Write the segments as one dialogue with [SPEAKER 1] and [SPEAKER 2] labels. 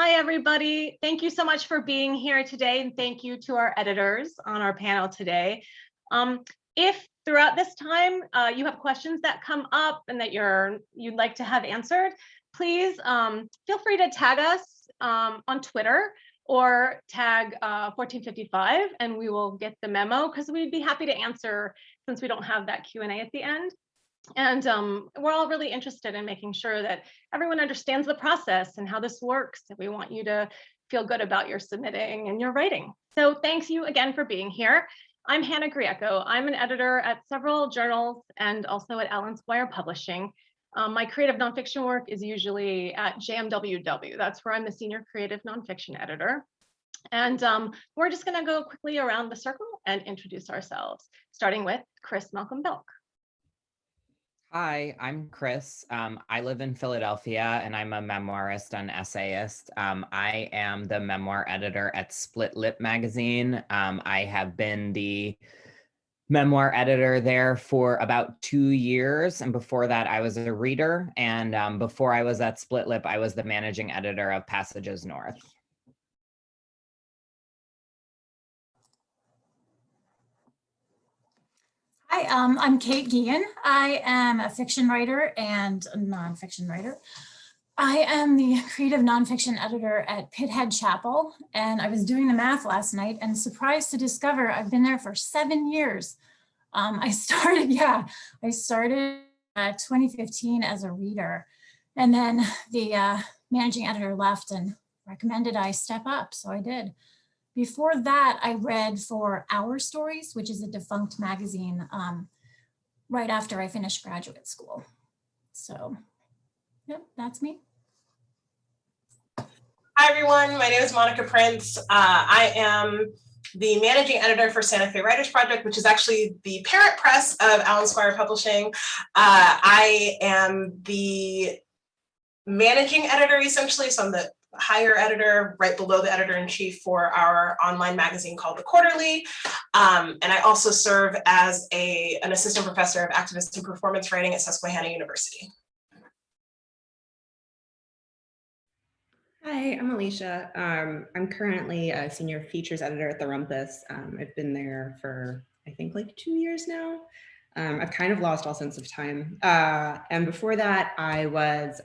[SPEAKER 1] Hi, everybody. Thank you so much for being here today, and thank you to our editors on our panel today. If throughout this time you have questions that come up and that you'd like to have answered, please feel free to tag us on Twitter or tag 1455, and we will get the memo because we'd be happy to answer since we don't have that Q&A at the end. And we're all really interested in making sure that everyone understands the process and how this works. And we want you to feel good about your submitting and your writing. So thanks you again for being here. I'm Hannah Grieco. I'm an editor at several journals and also at Allen Squire Publishing. My creative nonfiction work is usually at JMWW. That's where I'm the senior creative nonfiction editor. And we're just going to go quickly around the circle and introduce ourselves, starting with Chris Malcolm Belk.
[SPEAKER 2] Hi, I'm Chris. I live in Philadelphia and I'm a memoirist and essayist. I am the memoir editor at Split Lip magazine. I have been the memoir editor there for about 2 years. And before that, I was a reader. And before I was at Split Lip, I was the managing editor of Passages North.
[SPEAKER 3] Hi, I'm Kate Guillen. I am a fiction writer and a nonfiction writer. I am the creative nonfiction editor at Pithead Chapel, and I was doing the math last night and surprised to discover I've been there for 7 years. I started 2015 as a reader, and then the managing editor left and recommended I step up, so I did. Before that, I read for Our Stories, which is a defunct magazine, right after I finished graduate school. So, yep, that's me.
[SPEAKER 4] Hi, everyone. My name is Monica Prince. I am the managing editor for Santa Fe Writers Project, which is actually the parent press of Allen Squire Publishing. I am the managing editor, essentially, so I'm the higher editor right below the editor-in-chief for our online magazine called The Quarterly. And I also serve as an assistant professor of activist and performance writing at Susquehanna University.
[SPEAKER 5] Hi, I'm Alicia. I'm currently a senior features editor at the Rumpus. I've been there for, I think, like 2 years now. I've kind of lost all sense of time. And before that, I was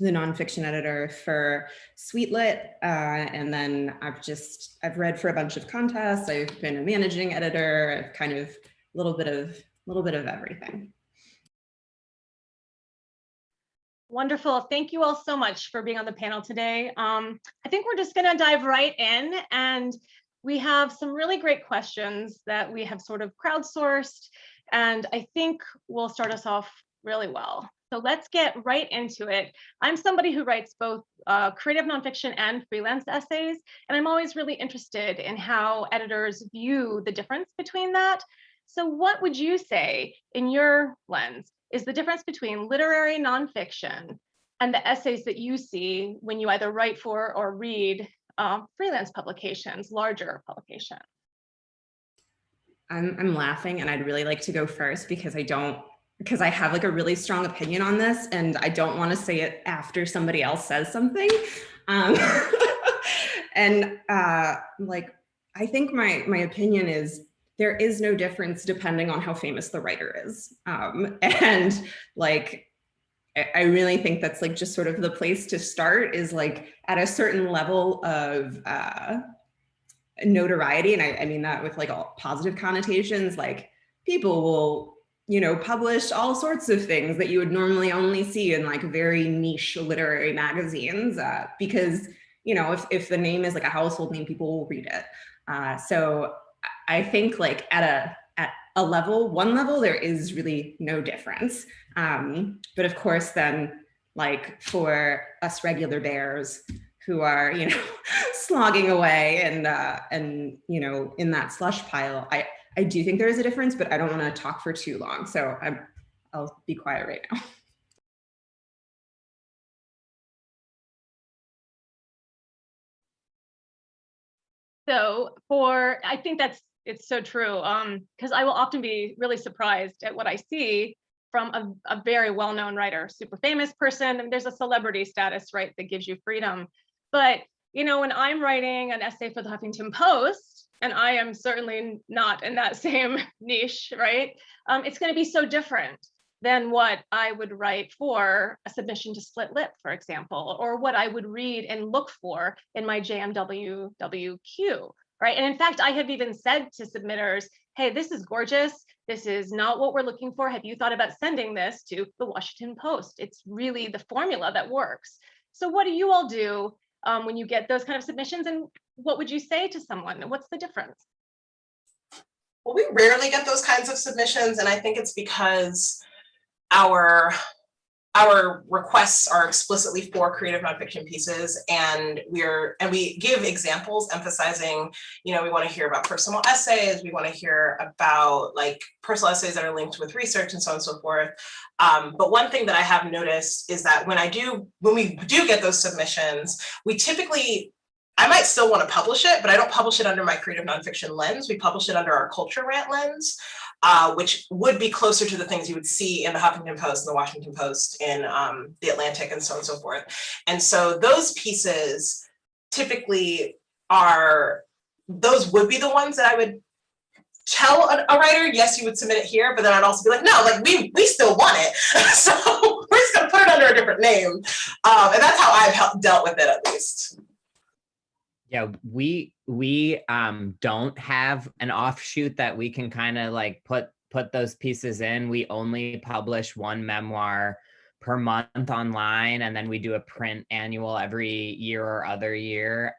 [SPEAKER 5] the nonfiction editor for Sweetlit, and then I've read for a bunch of contests. I've been a managing editor. I've kind of a little bit of everything.
[SPEAKER 1] Wonderful. Thank you all so much for being on the panel today. I think we're just going to dive right in, and we have some really great questions that we have sort of crowdsourced, and I think will start us off really well. So let's get right into it. I'm somebody who writes both creative nonfiction and freelance essays, and I'm always really interested in how editors view the difference between that. So what would you say, in your lens, is the difference between literary nonfiction and the essays that you see when you either write for or read freelance publications, larger publications?
[SPEAKER 5] I'm laughing, and I'd really like to go first because I have like a really strong opinion on this, and I don't want to say it after somebody else says something. And like, I think my opinion is there is no difference depending on how famous the writer is. And like, I really think that's like just sort of the place to start, is like at a certain level of notoriety. And I mean that with like all positive connotations, like people will, you know, publish all sorts of things that you would normally only see in like very niche literary magazines, because, you know, if the name is like a household name, people will read it. So I think like at one level, there is really no difference. But of course, then like for us regular bears who are, you know, slogging away and, you know, in that slush pile, I do think there is a difference, but I don't want to talk for too long. So I'll be quiet right now.
[SPEAKER 1] So I think it's so true, because I will often be really surprised at what I see from a very well-known writer, super famous person, and there's a celebrity status, right, that gives you freedom. But, you know, when I'm writing an essay for the Huffington Post, and I am certainly not in that same niche, right, it's going to be so different than what I would write for a submission to Split Lip, for example, or what I would read and look for in my JMWQ, right? And in fact, I have even said to submitters, hey, this is gorgeous. This is not what we're looking for. Have you thought about sending this to the Washington Post? It's really the formula that works. So what do you all do when you get those kind of submissions, and what would you say to someone? What's the difference?
[SPEAKER 4] Well, we rarely get those kinds of submissions, and I think it's because our requests are explicitly for creative nonfiction pieces, and we give examples emphasizing, you know, we want to hear about personal essays, we want to hear about like personal essays that are linked with research and so on and so forth. But one thing that I have noticed is that when we do get those submissions, we typically, I might still want to publish it, but I don't publish it under my creative nonfiction lens. We publish it under our culture rant lens, which would be closer to the things you would see in the Huffington Post and the Washington Post, in the Atlantic, and so on and so forth. And so those pieces typically those would be the ones that I would tell a writer, yes, you would submit it here, but then I'd also be like, no, like we still want it. So we're just gonna put it under a different name. And that's how I've dealt with it, at least.
[SPEAKER 2] Yeah, we don't have an offshoot that we can kind of like put those pieces in. We only publish one memoir per month online, and then we do a print annual every year or other year.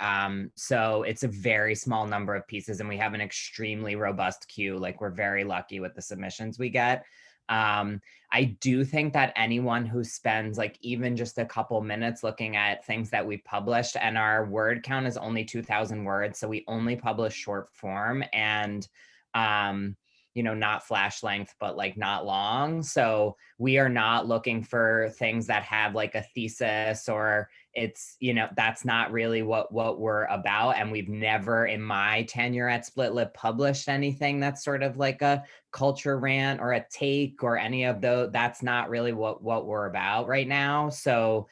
[SPEAKER 2] So it's a very small number of pieces, and we have an extremely robust queue. Like, we're very lucky with the submissions we get. I do think that anyone who spends like even just a couple minutes looking at things that we published, and our word count is only 2,000 words, so we only publish short form, and you know, not flash length, but like not long. So we are not looking for things that have like a thesis, or it's, you know, that's not really what we're about. And we've never in my tenure at Split Lip published anything that's sort of like a culture rant or a take or any of those. That's not really what we're about right now. So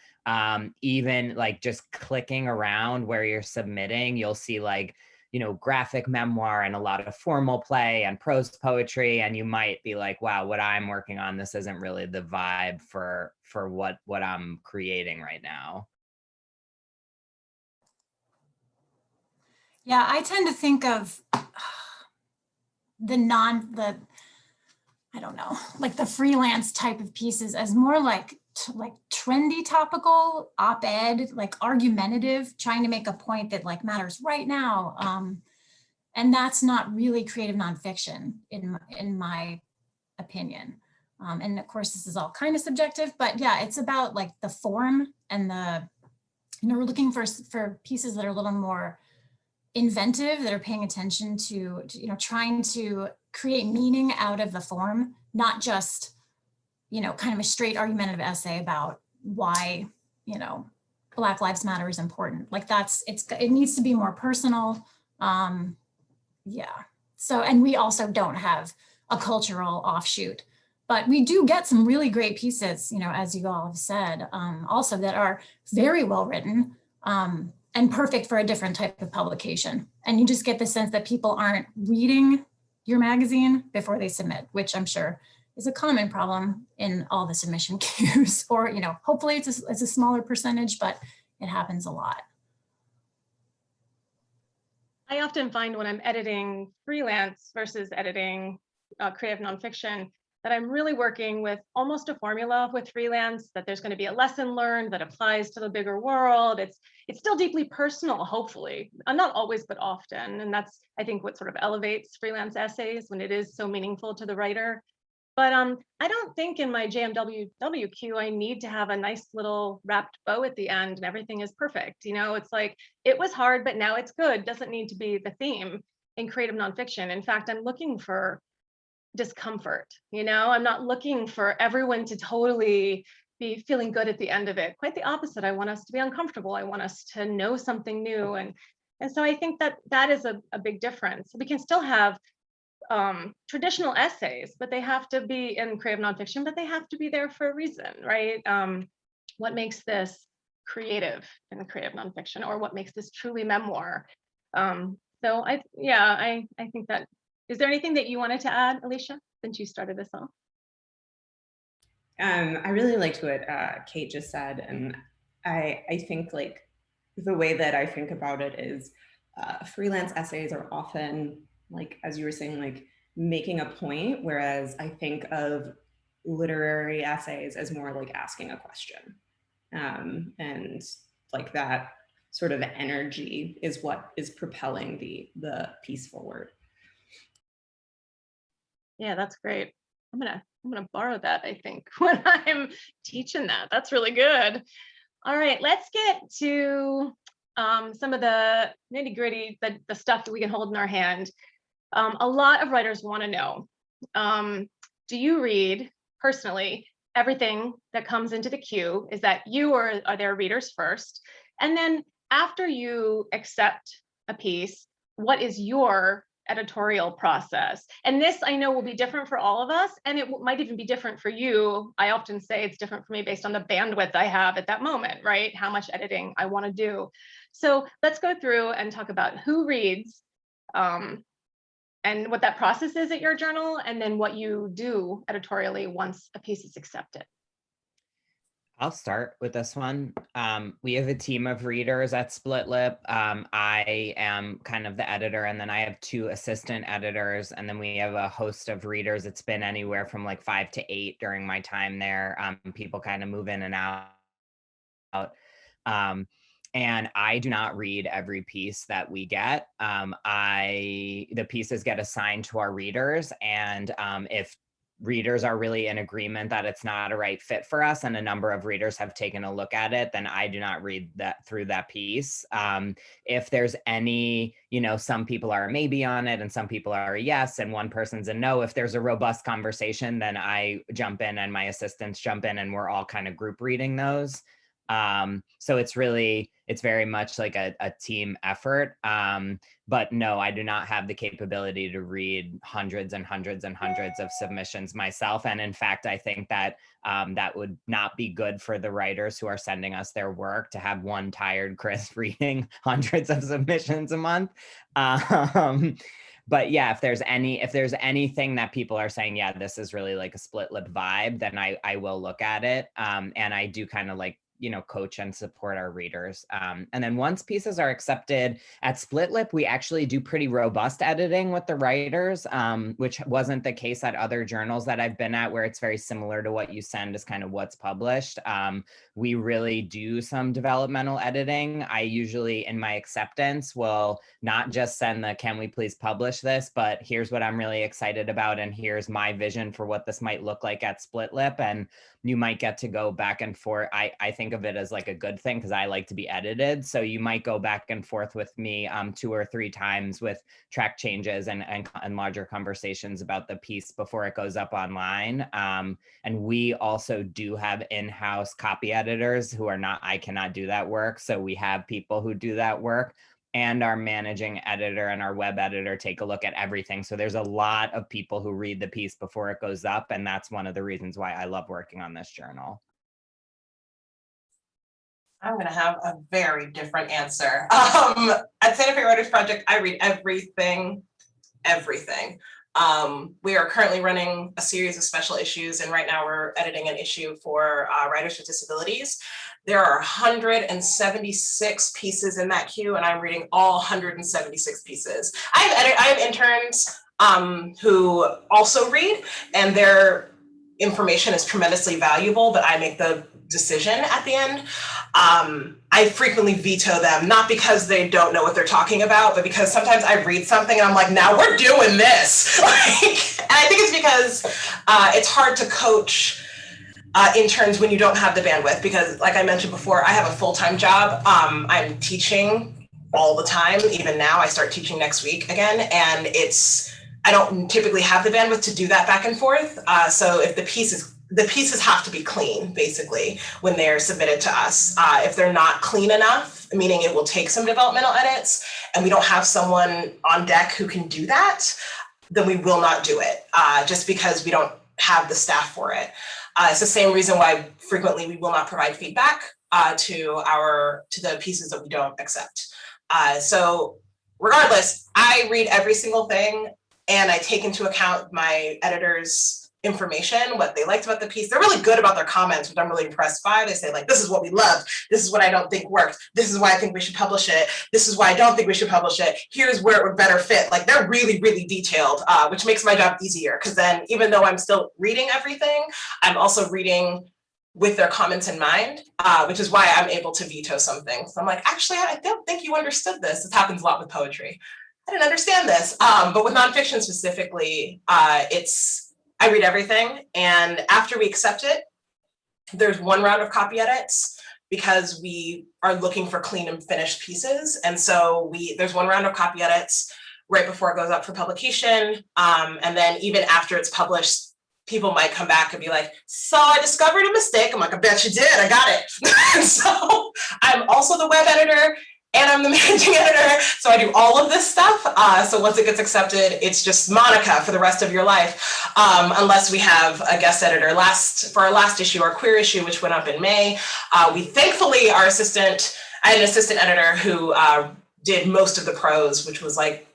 [SPEAKER 2] even like just clicking around where you're submitting, you'll see like, you know, graphic memoir and a lot of formal play and prose poetry. And you might be like, wow, what I'm working on, this isn't really the vibe for what I'm creating right now.
[SPEAKER 3] Yeah, I tend to think of I don't know, like the freelance type of pieces as more like trendy topical op-ed, like argumentative, trying to make a point that like matters right now. And that's not really creative nonfiction in my opinion. And of course, this is all kind of subjective, but yeah, it's about like the form and we're looking for pieces that are a little more inventive, that are paying attention to, you know, trying to create meaning out of the form, not just, you know, kind of a straight argumentative essay about why, you know, Black Lives Matter is important. Like it needs to be more personal. Yeah. So, and we also don't have a cultural offshoot, but we do get some really great pieces, you know, as you all have said, also that are very well written, and perfect for a different type of publication. And you just get the sense that people aren't reading your magazine before they submit, which I'm sure is a common problem in all the submission queues, or, you know, hopefully it's a smaller percentage, but it happens a lot.
[SPEAKER 1] I often find when I'm editing freelance versus editing creative nonfiction, that I'm really working with almost a formula with freelance, that there's going to be a lesson learned that applies to the bigger world. It's still deeply personal, hopefully, not always, but often. And that's, I think, what sort of elevates freelance essays, when it is so meaningful to the writer. But I don't think in my JMWQ I need to have a nice little wrapped bow at the end and everything is perfect. You know, it's like, it was hard, but now it's good. Doesn't need to be the theme in creative nonfiction. In fact, I'm looking for discomfort. You know, I'm not looking for everyone to totally be feeling good at the end of it. Quite the opposite. I want us to be uncomfortable. I want us to know something new. And so I think that is a big difference. We can still have traditional essays, but they have to be in creative nonfiction, but they have to be there for a reason, right? What makes this creative in the creative nonfiction, or what makes this truly memoir? So I think that, is there anything that you wanted to add, Alicia, since you started this off?
[SPEAKER 5] I really liked what Kate just said, and I think like the way that I think about it is freelance essays are often, like, as you were saying, like making a point, whereas I think of literary essays as more like asking a question. And like that sort of energy is what is propelling the piece forward.
[SPEAKER 1] Yeah, that's great. I'm gonna borrow that, I think, when I'm teaching that. That's really good. All right, let's get to some of the nitty gritty, the stuff that we can hold in our hand. A lot of writers want to know, do you read personally everything that comes into the queue? Is that you, or are there readers first? And then after you accept a piece, what is your editorial process? And this, I know, will be different for all of us, and it might even be different for you. I often say it's different for me based on the bandwidth I have at that moment, right? How much editing I want to do. So let's go through and talk about who reads, and what that process is at your journal, and then what you do editorially once a piece is accepted.
[SPEAKER 2] I'll start with this one. We have a team of readers at Split Lip. I am kind of the editor, and then I have 2 assistant editors, and then we have a host of readers. It's been anywhere from like 5 to 8 during my time there. People kind of move in and out. And I do not read every piece that we get. The pieces get assigned to our readers, and if readers are really in agreement that it's not a right fit for us, and a number of readers have taken a look at it, then I do not read that through that piece. If there's any, some people are a maybe on it and some people are a yes, and one person's a no, if there's a robust conversation, then I jump in and my assistants jump in, and we're all kind of group reading those. So it's very much like a team effort. But no, I do not have the capability to read hundreds and hundreds and hundreds of submissions myself. And in fact, I think that that would not be good for the writers who are sending us their work, to have one tired Chris reading hundreds of submissions a month. But yeah, if there's anything that people are saying, yeah, this is really like a Split Lip vibe, then I will look at it. And I do kind of like, coach and support our readers. And then once pieces are accepted at Split Lip, we actually do pretty robust editing with the writers, which wasn't the case at other journals that I've been at, where it's very similar to what you send is kind of what's published. We really do some developmental editing. I usually, in my acceptance, will not just send the, can we please publish this, but here's what I'm really excited about, and here's my vision for what this might look like at Split Lip. And you might get to go back and forth. I think of it as like a good thing, because I like to be edited. So you might go back and forth with me 2 or 3 times with track changes and larger conversations about the piece before it goes up online. And we also do have in-house copy editors who are not, I cannot do that work. So we have people who do that work, and our managing editor and our web editor take a look at everything. So there's a lot of people who read the piece before it goes up. And that's one of the reasons why I love working on this journal.
[SPEAKER 4] I'm going to have a very different answer. At Santa Fe Writers Project, I read everything. We are currently running a series of special issues, and right now we're editing an issue for Writers with Disabilities. There are 176 pieces in that queue, and I'm reading all 176 pieces. I have interns who also read, and their information is tremendously valuable, but I make the decision at the end. I frequently veto them, not because they don't know what they're talking about, but because sometimes I read something and I'm like, now we're doing this. And I think it's because it's hard to coach interns when you don't have the bandwidth, because like I mentioned before, I have a full-time job. I'm teaching all the time. Even now, I start teaching next week again, and I don't typically have the bandwidth to do that back and forth. So if the pieces have to be clean, basically, when they're submitted to us. If they're not clean enough, meaning it will take some developmental edits, and we don't have someone on deck who can do that, then we will not do it, just because we don't have the staff for it. It's the same reason why frequently we will not provide feedback to the pieces that we don't accept. So regardless, I read every single thing and I take into account my editor's information, what they liked about the piece. They're really good about their comments, which I'm really impressed by. They say like, this is what we loved. This is what I don't think worked. This is why I think we should publish it. This is why I don't think we should publish it. Here's where it would better fit. Like they're really, really detailed, which makes my job easier. Because then even though I'm still reading everything, I'm also reading with their comments in mind, which is why I'm able to veto something. So I'm like, actually, I don't think you understood this. This happens a lot with poetry. I didn't understand this. But with nonfiction specifically, I read everything. And after we accept it, there's one round of copy edits because we are looking for clean and finished pieces. And so there's one round of copy edits right before it goes up for publication. And then even after it's published, people might come back and be like, so I discovered a mistake. I'm like, I bet you did, I got it. So I'm also the web editor and I'm the managing editor. So I do all of this stuff. So once it gets accepted, it's just Monica for the rest of your life. Unless we have a guest editor. For our last issue, our queer issue, which went up in May, we thankfully, I had an assistant editor who did most of the prose, which was like,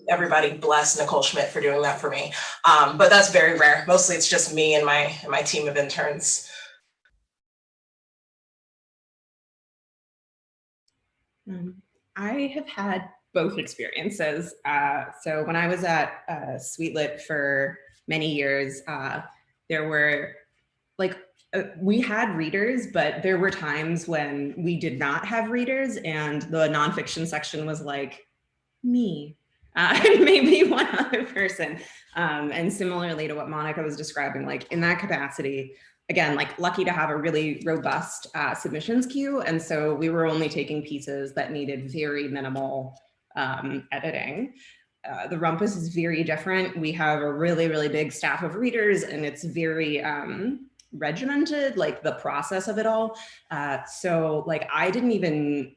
[SPEAKER 4] everybody bless Nicole Schmidt for doing that for me. But that's very rare. Mostly it's just me and my team of interns.
[SPEAKER 5] I have had both experiences. So when I was at Sweetlit for many years, there were like, we had readers, but there were times when we did not have readers and the nonfiction section was like, me. And maybe one other person. And similarly to what Monica was describing, like in that capacity, again, like lucky to have a really robust submissions queue. And so we were only taking pieces that needed very minimal editing. The Rumpus is very different. We have a really, really big staff of readers and it's very regimented, like the process of it all. So like I didn't even,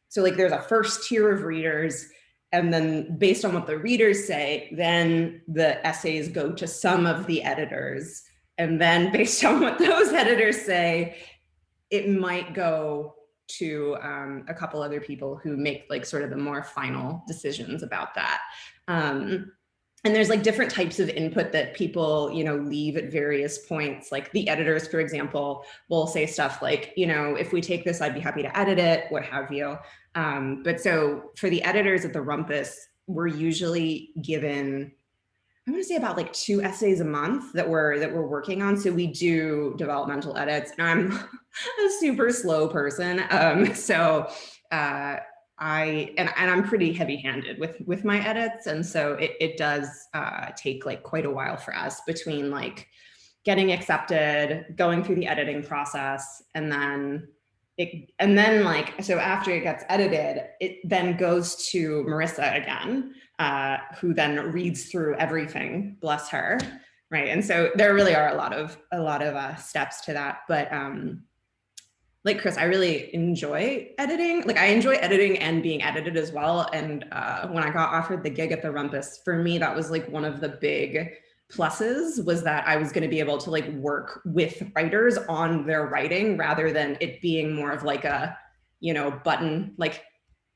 [SPEAKER 5] so like there's a first tier of readers. And then based on what the readers say, then the essays go to some of the editors. And then based on what those editors say, it might go to a couple other people who make like sort of the more final decisions about that. And there's like different types of input that people, leave at various points. Like the editors, for example, will say stuff like, if we take this, I'd be happy to edit it, what have you. But so for the editors at the Rumpus, we're usually given, I want to say about like 2 essays a month that we're working on. So we do developmental edits and I'm a super slow person. So I'm pretty heavy-handed with my edits. And so it does take like quite a while for us between like getting accepted, going through the editing process, and then so after it gets edited, it then goes to Marissa again, who then reads through everything, bless her, right? And so there really are a lot of steps to that, but like Chris, I really enjoy editing. Like I enjoy editing and being edited as well. And when I got offered the gig at the Rumpus, for me, that was like one of the big pluses, was that I was going to be able to like work with writers on their writing rather than it being more of like a, button, like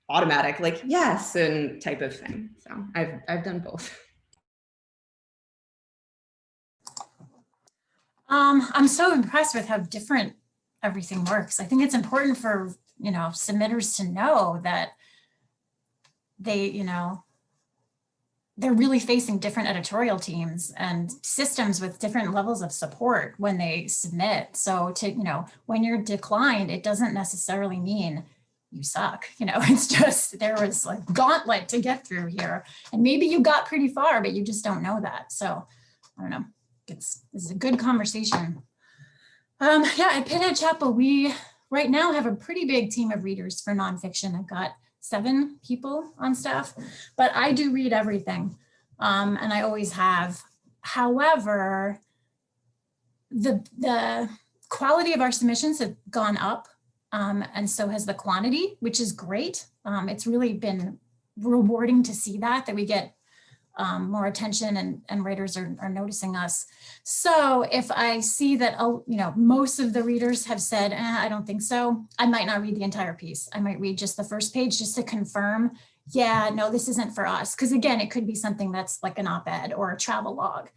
[SPEAKER 5] automatic, like yes, and type of thing. So I've done both.
[SPEAKER 3] I'm so impressed with how different everything works. I think it's important for, submitters to know that they, they're really facing different editorial teams and systems with different levels of support when they submit. So when you're declined, it doesn't necessarily mean you suck. It's just, there was like gauntlet to get through here. And maybe you got pretty far, but you just don't know that. So I don't know, this is a good conversation. Yeah, at Pinhead Chapel, we right now have a pretty big team of readers for nonfiction. I've got 7 people on staff, but I do read everything, and I always have. However, the quality of our submissions have gone up, and so has the quantity, which is great. It's really been rewarding to see that we get more attention and writers are noticing us. So if I see that, most of the readers have said, I don't think so, I might not read the entire piece. I might read just the first page just to confirm, yeah, no, this isn't for us. Because again, it could be something that's like an op-ed or a travel log,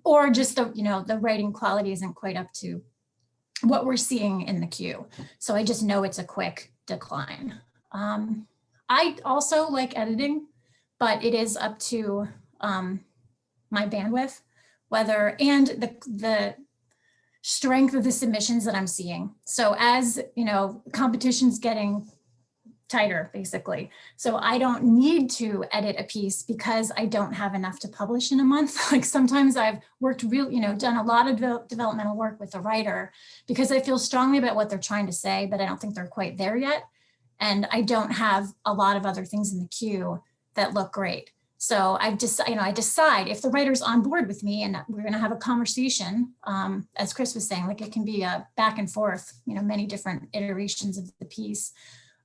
[SPEAKER 3] or just the writing quality isn't quite up to what we're seeing in the queue. So I just know it's a quick decline. I also like editing, but it is up to my bandwidth, and the strength of the submissions that I'm seeing. So as competition's getting tighter, basically. So I don't need to edit a piece because I don't have enough to publish in a month. Like sometimes I've worked done a lot of developmental work with a writer because I feel strongly about what they're trying to say, but I don't think they're quite there yet. And I don't have a lot of other things in the queue that look great. So I decide if the writer's on board with me and we're going to have a conversation, as Chris was saying, like it can be a back and forth, many different iterations of the piece.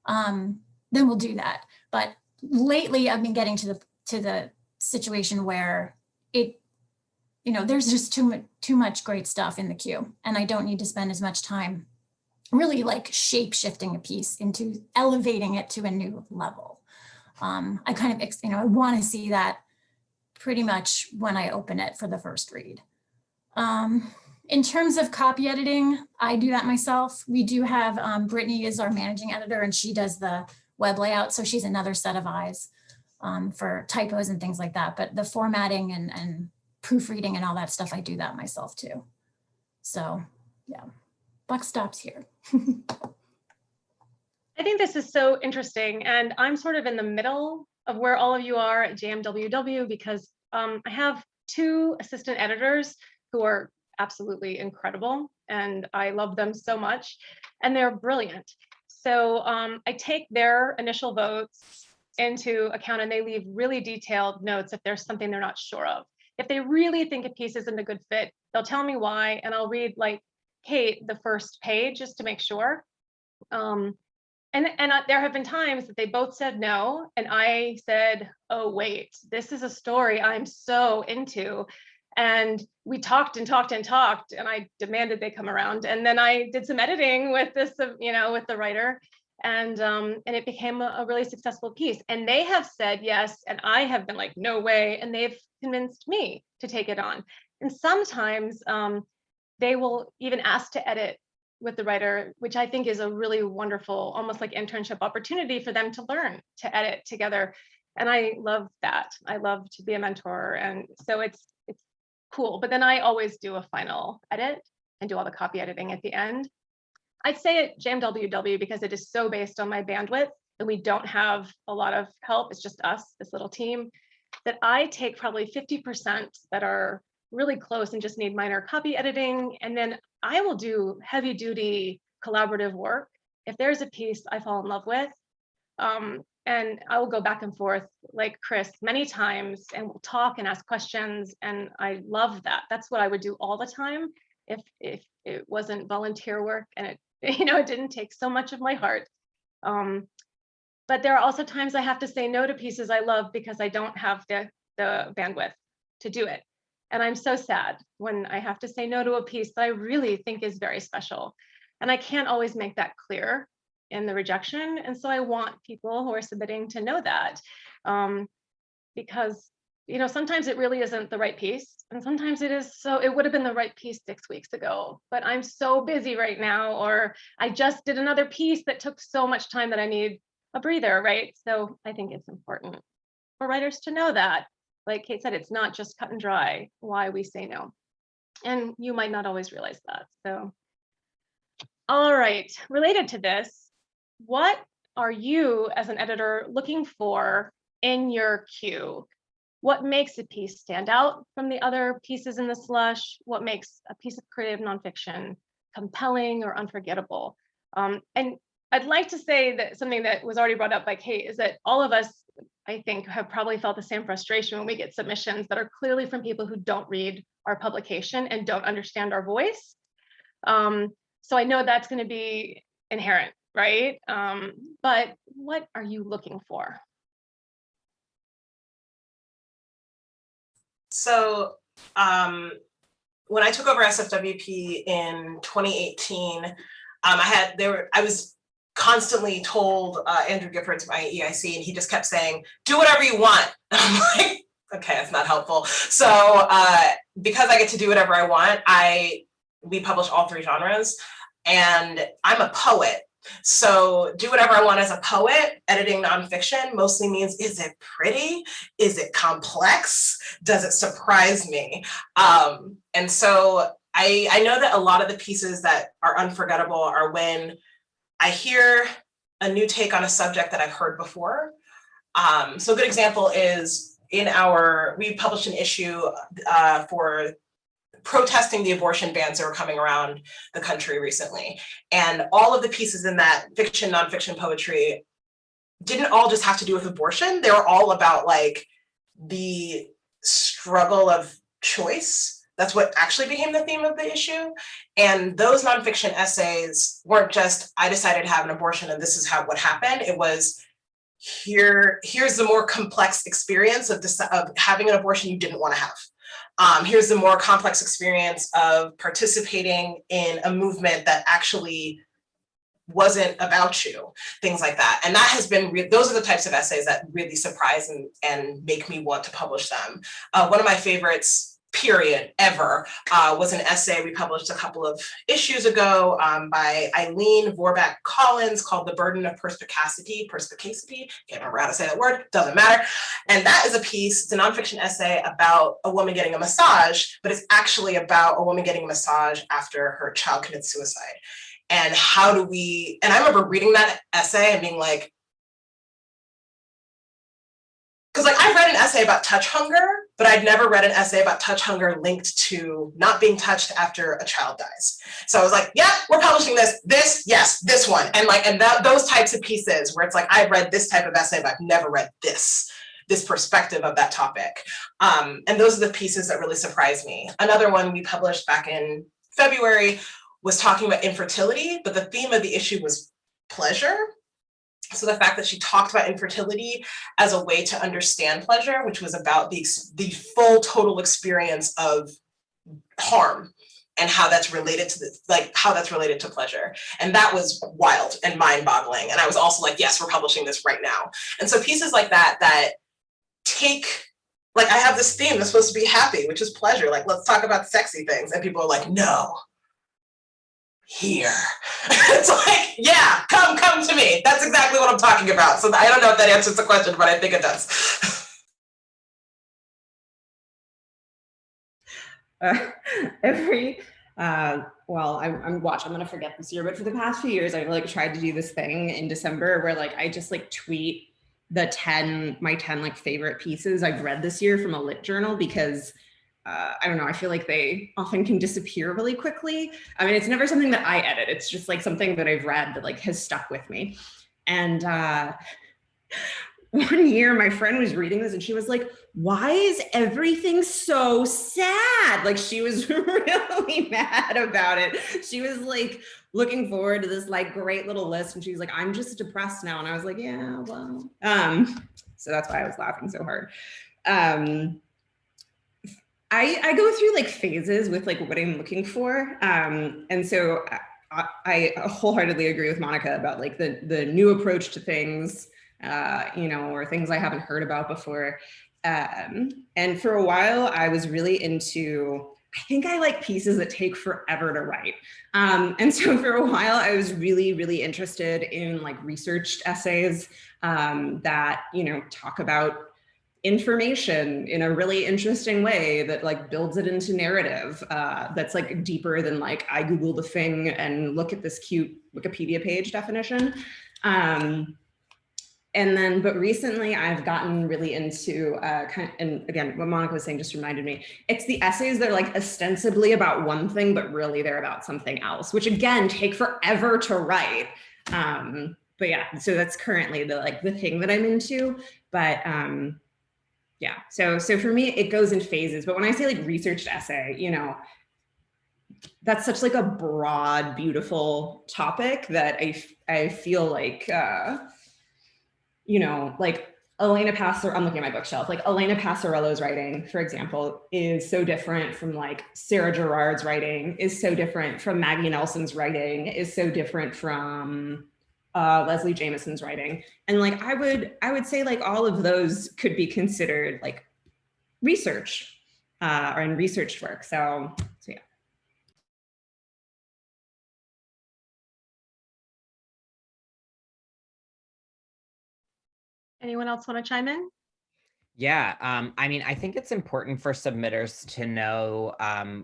[SPEAKER 3] Then we'll do that. But lately I've been getting to the situation where there's just too much great stuff in the queue, and I don't need to spend as much time really like shape shifting a piece into elevating it to a new level. I kind of, I want to see that pretty much when I open it for the first read. In terms of copy editing, I do that myself. We do have, Brittany is our managing editor and she does the web layout. So she's another set of eyes for typos and things like that. But the formatting and proofreading and all that stuff, I do that myself too. So yeah, buck stops here.
[SPEAKER 1] I think this is so interesting, and I'm sort of in the middle of where all of you are at JMWW because I have two assistant editors who are absolutely incredible, and I love them so much, and they're brilliant. So I take their initial votes into account, and they leave really detailed notes if there's something they're not sure of. If they really think a piece isn't a good fit, they'll tell me why, and I'll read like Kate the first page just to make sure. And there have been times that they both said no, and I said, oh, wait, this is a story I'm so into. And we talked and talked and talked, and I demanded they come around. And then I did some editing with this, with the writer, and it became a really successful piece. And they have said yes, and I have been like, no way, and they've convinced me to take it on. And sometimes they will even ask to edit with the writer, which I think is a really wonderful, almost like internship opportunity for them to learn to edit together. And I love that. I love to be a mentor. And so it's cool. But then I always do a final edit and do all the copy editing at the end. I'd say at JMWW, because it is so based on my bandwidth and we don't have a lot of help, it's just us, this little team, that I take probably 50% that are really close and just need minor copy editing. And then I will do heavy duty collaborative work. If there's a piece I fall in love with, and I will go back and forth like Chris many times, and we'll talk and ask questions. And I love that. That's what I would do all the time if it wasn't volunteer work and it didn't take so much of my heart. But there are also times I have to say no to pieces I love because I don't have the bandwidth to do it. And I'm so sad when I have to say no to a piece that I really think is very special. And I can't always make that clear in the rejection. And so I want people who are submitting to know that, because sometimes it really isn't the right piece. And sometimes it is. So it would have been the right piece 6 weeks ago, but I'm so busy right now, or I just did another piece that took so much time that I need a breather, right? So I think it's important for writers to know that. Like Kate said, it's not just cut and dry why we say no. And you might not always realize that. So, all right, related to this, what are you as an editor looking for in your queue? What makes a piece stand out from the other pieces in the slush? What makes a piece of creative nonfiction compelling or unforgettable? And I'd like to say that something that was already brought up by Kate is that all of us, I think, have probably felt the same frustration when we get submissions that are clearly from people who don't read our publication and don't understand our voice. So I know that's going to be inherent, right? But what are you looking for?
[SPEAKER 4] So when I took over SFWP in 2018, I was constantly told Andrew Giffords, my EIC, and he just kept saying, do whatever you want. I'm like, okay, that's not helpful. So because I get to do whatever I want, we publish all 3 genres, and I'm a poet. So do whatever I want as a poet. Editing nonfiction mostly means, is it pretty? Is it complex? Does it surprise me? And so I know that a lot of the pieces that are unforgettable are when I hear a new take on a subject that I've heard before. So a good example is we published an issue for protesting the abortion bans that were coming around the country recently. And all of the pieces in that fiction, nonfiction, poetry didn't all just have to do with abortion. They were all about like the struggle of choice. That's what actually became the theme of the issue. And those nonfiction essays weren't just, I decided to have an abortion and this is what happened. It was, here's the more complex experience of having an abortion you didn't want to have. Here's the more complex experience of participating in a movement that actually wasn't about you, things like that. And that has been, those are the types of essays that really surprise and make me want to publish them. One of my favorites, period, ever, was an essay we published a couple of issues ago by Eileen Vorback Collins called The Burden of Perspicacity, can't remember how to say that word, doesn't matter. And that is a piece, it's a nonfiction essay about a woman getting a massage, but it's actually about a woman getting a massage after her child commits suicide. And and I remember reading that essay and being like, because like I've read an essay about touch hunger, but I'd never read an essay about touch hunger linked to not being touched after a child dies. So I was like, yeah, we're publishing this one. And those types of pieces where it's like, I've read this type of essay, but I've never read this perspective of that topic. And those are the pieces that really surprised me. Another one we published back in February was talking about infertility, but the theme of the issue was pleasure. So the fact that she talked about infertility as a way to understand pleasure, which was about the full total experience of harm and how that's related to pleasure. And that was wild and mind-boggling. And I was also like, yes, we're publishing this right now. And so pieces like that take, like I have this theme that's supposed to be happy, which is pleasure. Like, let's talk about sexy things. And people are like, no. Here. It's like, yeah, come to me. That's exactly what I'm talking about. So I don't know if that answers the question, but I think it does.
[SPEAKER 5] I'm going to forget this year, but for the past few years, I've like tried to do this thing in December where like I just like tweet my 10 like favorite pieces I've read this year from a lit journal, because I don't know, I feel like they often can disappear really quickly. I mean, it's never something that I edit. It's just like something that I've read that like has stuck with me. And one year my friend was reading this and she was like, why is everything so sad? Like she was really mad about it. She was like looking forward to this like great little list. And she was like, I'm just depressed now. And I was like, yeah, well, so that's why I was laughing so hard. I go through like phases with like what I'm looking for. And so I wholeheartedly agree with Monica about like the new approach to things, or things I haven't heard about before. And for a while I was really into, I think I like pieces that take forever to write. And so for a while I was really, really interested in like researched essays that, talk about information in a really interesting way that like builds it into narrative that's like deeper than like I Google the thing and look at this cute Wikipedia page definition. But recently I've gotten really into and again, what Monica was saying just reminded me, it's the essays that are like ostensibly about one thing, but really they're about something else, which again, take forever to write. But yeah, so that's currently the thing that I'm into, but yeah, so for me, it goes in phases. But when I say like researched essay, that's such like a broad, beautiful topic that I feel like, like Elena I'm looking at my bookshelf, like Elena Passarello's writing, for example, is so different from like Sarah Gerard's writing, is so different from Maggie Nelson's writing, is so different from Leslie Jamison's writing. And like, I would say like all of those could be considered like research or in researched work. So yeah.
[SPEAKER 1] Anyone else want to chime in?
[SPEAKER 2] Yeah, I mean, I think it's important for submitters to know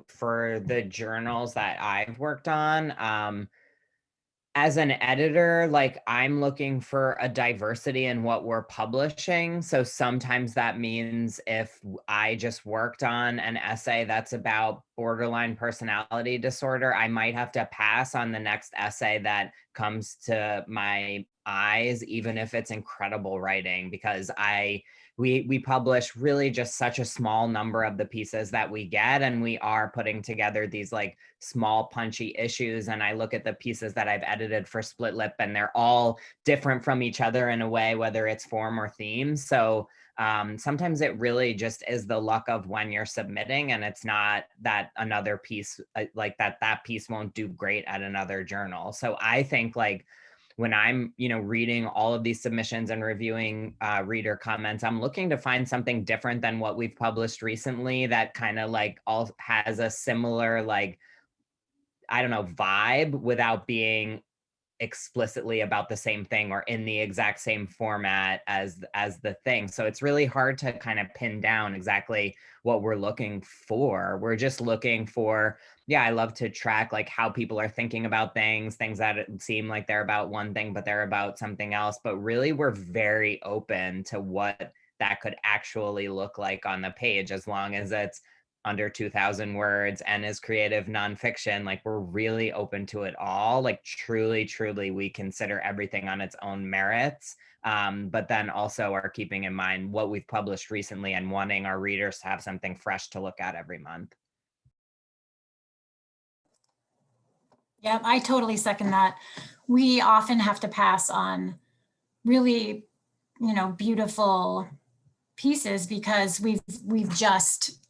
[SPEAKER 2] for the journals that I've worked on, as an editor, like I'm looking for a diversity in what we're publishing. So sometimes that means if I just worked on an essay that's about borderline personality disorder, I might have to pass on the next essay that comes to my eyes, even if it's incredible writing, because we publish really just such a small number of the pieces that we get, and we are putting together these like small punchy issues. And I look at the pieces that I've edited for Split Lip, and they're all different from each other in a way, whether it's form or theme. So sometimes it really just is the luck of when you're submitting, and it's not that another piece like that piece won't do great at another journal. So I think like when I'm, reading all of these submissions and reviewing reader comments, I'm looking to find something different than what we've published recently that kind of like all has a similar, like, I don't know, vibe without being explicitly about the same thing or in the exact same format as the thing. So it's really hard to kind of pin down exactly what we're looking for. We're just looking for, I love to track like how people are thinking about things that seem like they're about one thing, but they're about something else. But really, we're very open to what that could actually look like on the page, as long as it's under 2,000 words and is creative nonfiction. Like, we're really open to it all. Like, truly, we consider everything on its own merits. But then also are keeping in mind what we've published recently and wanting our readers to have something fresh to look at every month.
[SPEAKER 3] Yeah, I totally second that. We often have to pass on really, beautiful pieces because we've just,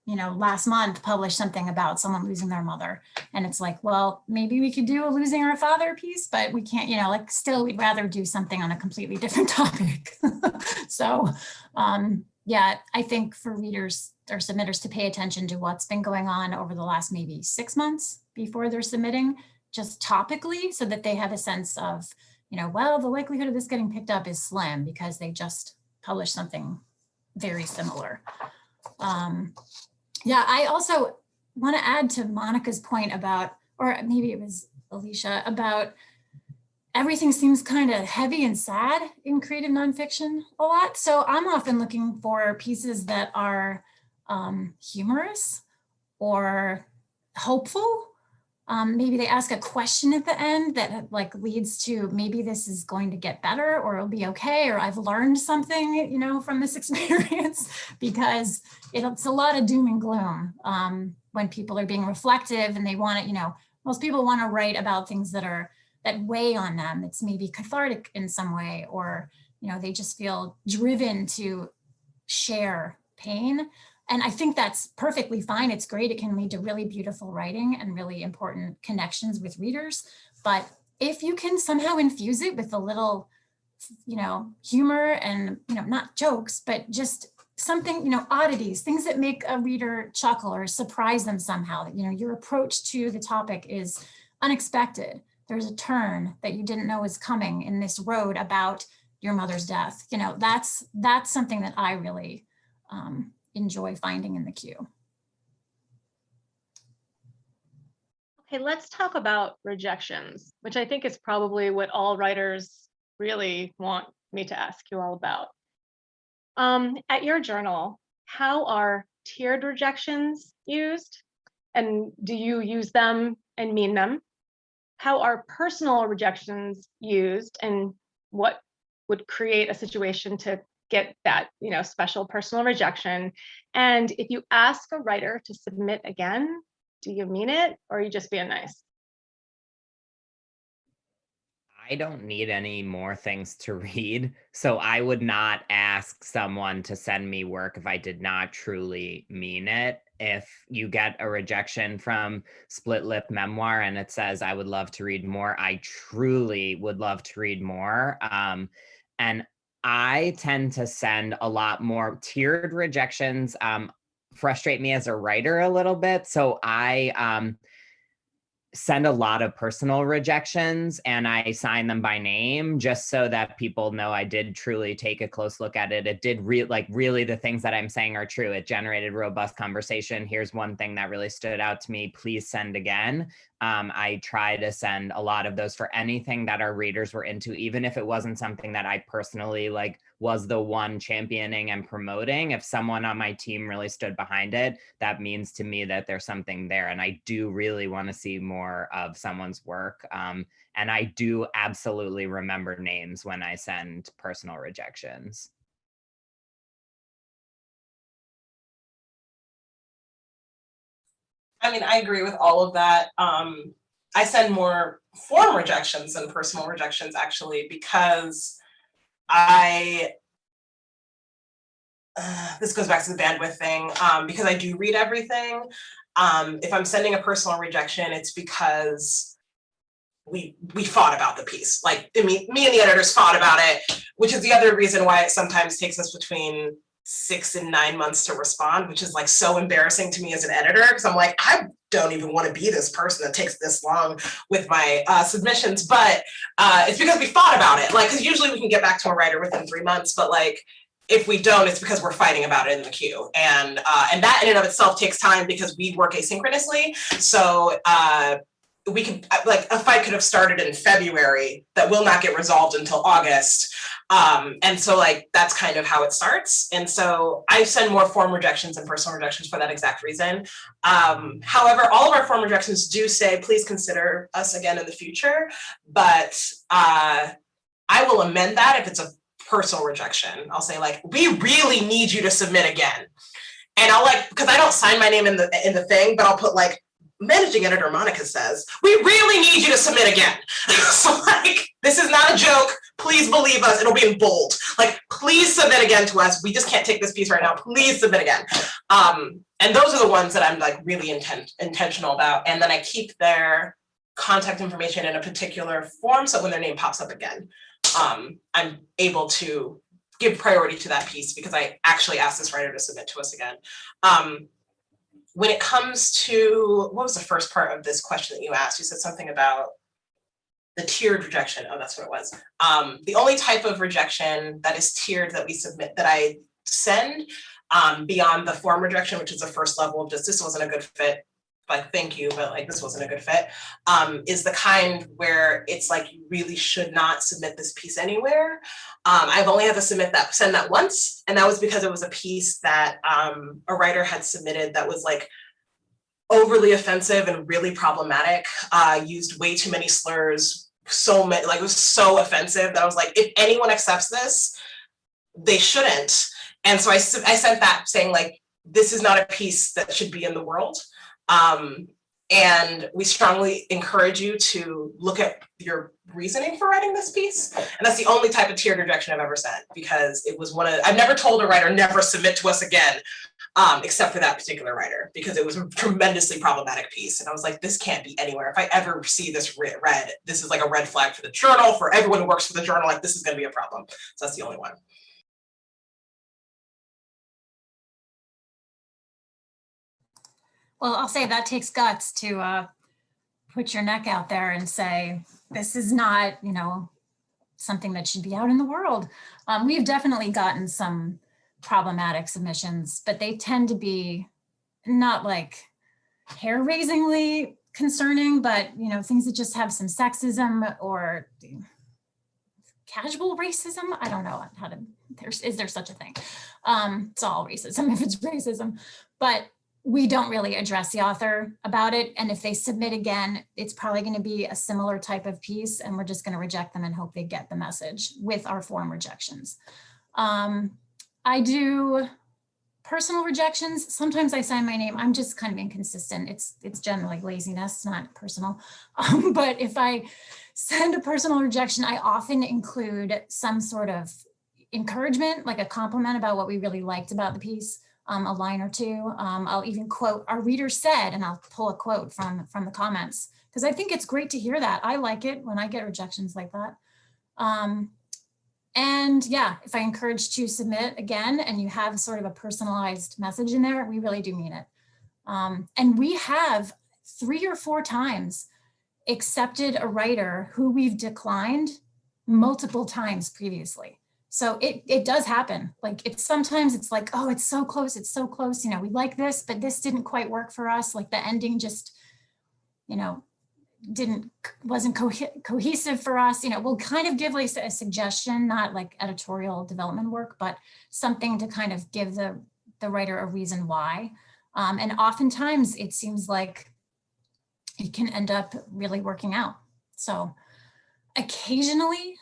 [SPEAKER 3] last month published something about someone losing their mother. And it's like, well, maybe we could do a losing our father piece, but we can't, like still we'd rather do something on a completely different topic. So yeah, I think for readers or submitters to pay attention to what's been going on over the last maybe 6 months before they're submitting, just topically, so that they have a sense of, well, the likelihood of this getting picked up is slim because they just published something very similar. Yeah, I also want to add to Monica's point about, or maybe it was Alicia, about everything seems kind of heavy and sad in creative nonfiction a lot. So I'm often looking for pieces that are humorous or hopeful. Maybe they ask a question at the end that like leads to maybe this is going to get better or it'll be okay, or I've learned something, from this experience, because it's a lot of doom and gloom when people are being reflective and they want to, most people want to write about things that weigh on them. It's maybe cathartic in some way, or, they just feel driven to share pain. And I think that's perfectly fine. It's great. It can lead to really beautiful writing and really important connections with readers. But if you can somehow infuse it with a little, humor and, not jokes, but just something, oddities, things that make a reader chuckle or surprise them somehow, that, your approach to the topic is unexpected. There's a turn that you didn't know was coming in this road about your mother's death. That's something that I really enjoy finding in the queue.
[SPEAKER 1] Okay, let's talk about rejections, which I think is probably what all writers really want me to ask you all about. At your journal, how are tiered rejections used? And do you use them and mean them? How are personal rejections used, and what would create a situation to get that, special personal rejection? And if you ask a writer to submit again, do you mean it, or are you just being nice?
[SPEAKER 2] I don't need any more things to read. So I would not ask someone to send me work if I did not truly mean it. If you get a rejection from Split Lip Memoir and it says, I would love to read more, I truly would love to read more. And I tend to send a lot more tiered rejections. Frustrate me as a writer a little bit. So I send a lot of personal rejections and I sign them by name just so that people know I did truly take a close look at it. It did really the things that I'm saying are true. It generated robust conversation. Here's one thing that really stood out to me. Please send again. I try to send a lot of those for anything that our readers were into, even if it wasn't something that I personally was the one championing and promoting. If someone on my team really stood behind it, that means to me that there's something there. And I do really want to see more of someone's work. And I do absolutely remember names when I send personal rejections.
[SPEAKER 4] I mean, I agree with all of that. I send more form rejections than personal rejections, actually, because this goes back to the bandwidth thing, because I do read everything. If I'm sending a personal rejection, it's because we fought about the piece. Like, me and the editors fought about it, which is the other reason why it sometimes takes us between 6 and 9 months to respond, which is like so embarrassing to me as an editor, because I'm like, I don't even want to be this person that takes this long with my submissions. But it's because we fought about it. Like, because usually we can get back to a writer within 3 months, but like, if we don't, it's because we're fighting about it in the queue. And that in and of itself takes time because we work asynchronously. So we could, like, a fight could have started in February that will not get resolved until August. And so like, that's kind of how it starts. And so I send more form rejections than personal rejections for that exact reason. However, all of our form rejections do say, please consider us again in the future. But I will amend that if it's a personal rejection. I'll say like, we really need you to submit again. And I'll because I don't sign my name in the thing, but I'll put like, managing editor Monica says, we really need you to submit again. So like, this is not a joke. Please believe us. It'll be in bold. Like, please submit again to us. We just can't take this piece right now. Please submit again. And those are the ones that I'm like really intentional about. And then I keep their contact information in a particular form. So when their name pops up again, I'm able to give priority to that piece because I actually asked this writer to submit to us again. When it comes to, what was the first part of this question that you asked? You said something about the tiered rejection. Oh, that's what it was. The only type of rejection that is tiered that we submit, that I send beyond the form rejection, which is the first level of just, this wasn't a good fit, like, thank you, but like, this wasn't a good fit, is the kind where it's like, you really should not submit this piece anywhere. I've only had to send that once, and that was because it was a piece that a writer had submitted that was like overly offensive and really problematic, used way too many slurs, so many, like, it was so offensive that I was like, if anyone accepts this, they shouldn't. And so I sent that saying like, this is not a piece that should be in the world. And we strongly encourage you to look at your reasoning for writing this piece. And that's the only type of tiered rejection I've ever sent, because it was I've never told a writer never submit to us again, except for that particular writer, because it was a tremendously problematic piece. And I was like, this can't be anywhere. If I ever see this read, this is like a red flag for the journal, for everyone who works for the journal, like, this is going to be a problem. So that's the only one.
[SPEAKER 3] Well, I'll say that takes guts to put your neck out there and say, this is not, something that should be out in the world. We've definitely gotten some problematic submissions, but they tend to be not like hair-raisingly concerning, but things that just have some sexism or casual racism. I don't know how to, is there such a thing? It's all racism if it's racism, but we don't really address the author about it. And if they submit again, it's probably going to be a similar type of piece, and we're just going to reject them and hope they get the message with our form rejections. I do personal rejections. Sometimes I sign my name. I'm just kind of inconsistent. It's generally laziness, not personal. But if I send a personal rejection, I often include some sort of encouragement, like a compliment about what we really liked about the piece, a line or two. I'll even quote our reader said, and I'll pull a quote from the comments, because I think it's great to hear that. I like it when I get rejections like that. And yeah, if I encourage to submit again, and you have sort of a personalized message in there, we really do mean it. And we have 3 or 4 times accepted a writer who we've declined multiple times previously. So it does happen. Like sometimes it's like, oh, it's so close. It's so close. You know, we like this, but this didn't quite work for us. Like the ending just, you know, wasn't cohesive for us. You know, we'll kind of give like a suggestion, not like editorial development work, but something to kind of give the writer a reason why. And oftentimes it seems like it can end up really working out. So occasionally,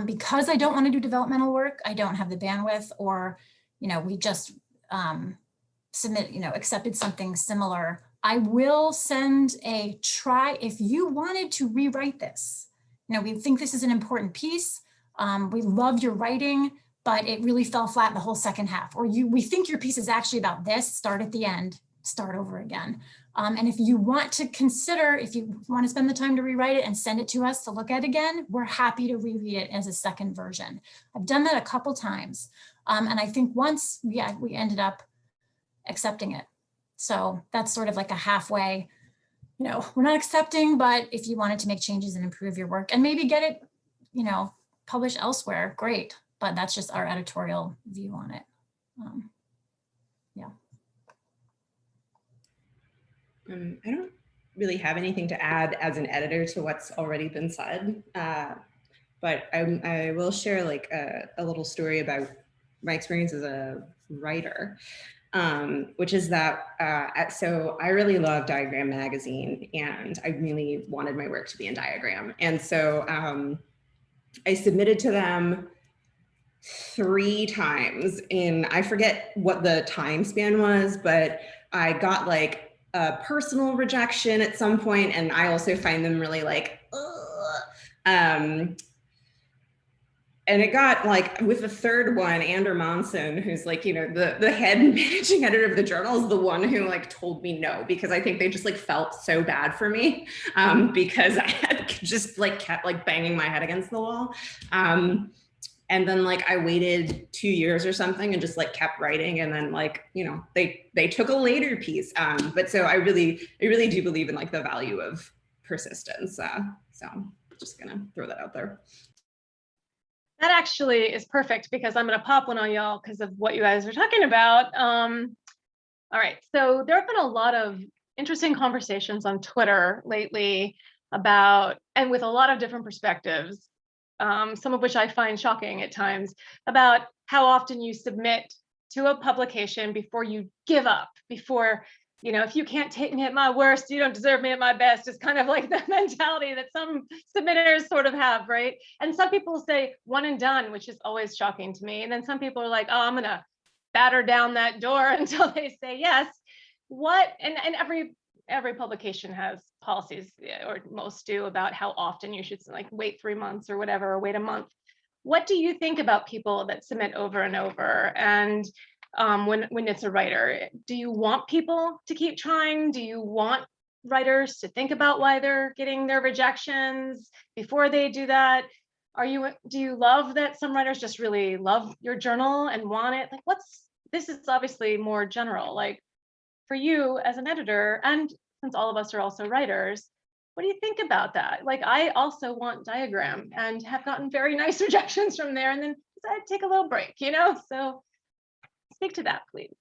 [SPEAKER 3] because I don't want to do developmental work, I don't have the bandwidth, or, you know, we just accepted something similar, I will send a try. If you wanted to rewrite this, you know, we think this is an important piece. We love your writing, but it really fell flat the whole second half. Or we think your piece is actually about this, start at the end, start over again. And if you want to consider, if you want to spend the time to rewrite it and send it to us to look at again, we're happy to reread it as a second version. I've done that a couple times. And I think once we ended up accepting it. So that's sort of like a halfway, you know, we're not accepting, but if you wanted to make changes and improve your work and maybe get it, you know, published elsewhere, great. But that's just our editorial view on it. Yeah.
[SPEAKER 5] I don't really have anything to add as an editor to what's already been said, but I will share like a little story about my experience as a writer, which is that, so I really love Diagram magazine, and I really wanted my work to be in Diagram. And so I submitted to them 3 times in, I forget what the time span was, but I got like a personal rejection at some point, and I also find them really like, and it got like with the 3rd one, Ander Monson, who's like, you know, the head managing editor of the journal, is the one who like told me no, because I think they just like felt so bad for me, because I had just like kept like banging my head against the wall. And then like I waited 2 years or something and just like kept writing, and then like, you know, they took a later piece. But so I really do believe in like the value of persistence. So just gonna throw that out there.
[SPEAKER 1] That actually is perfect, because I'm going to pop one on y'all because of what you guys are talking about. All right, so there have been a lot of interesting conversations on Twitter lately about, and with a lot of different perspectives, some of which I find shocking at times, about how often you submit to a publication before you give up, before, you know, if you can't take me at my worst, you don't deserve me at my best. It's kind of like the mentality that some submitters sort of have, right? And some people say one and done, which is always shocking to me. And then some people are like, oh, I'm gonna batter down that door until they say yes. And every publication has policies, or most do, about how often you should like wait 3 months or whatever, or wait a month. What do you think about people that submit over and over? And when it's a writer, do you want people to keep trying? Do you want writers to think about why they're getting their rejections before they do that? Do you love that some writers just really love your journal and want it? Like, this is obviously more general, like for you as an editor, and since all of us are also writers, what do you think about that? Like, I also want Diagram and have gotten very nice rejections from there, and then decided to take a little break, you know? So speak to that, please.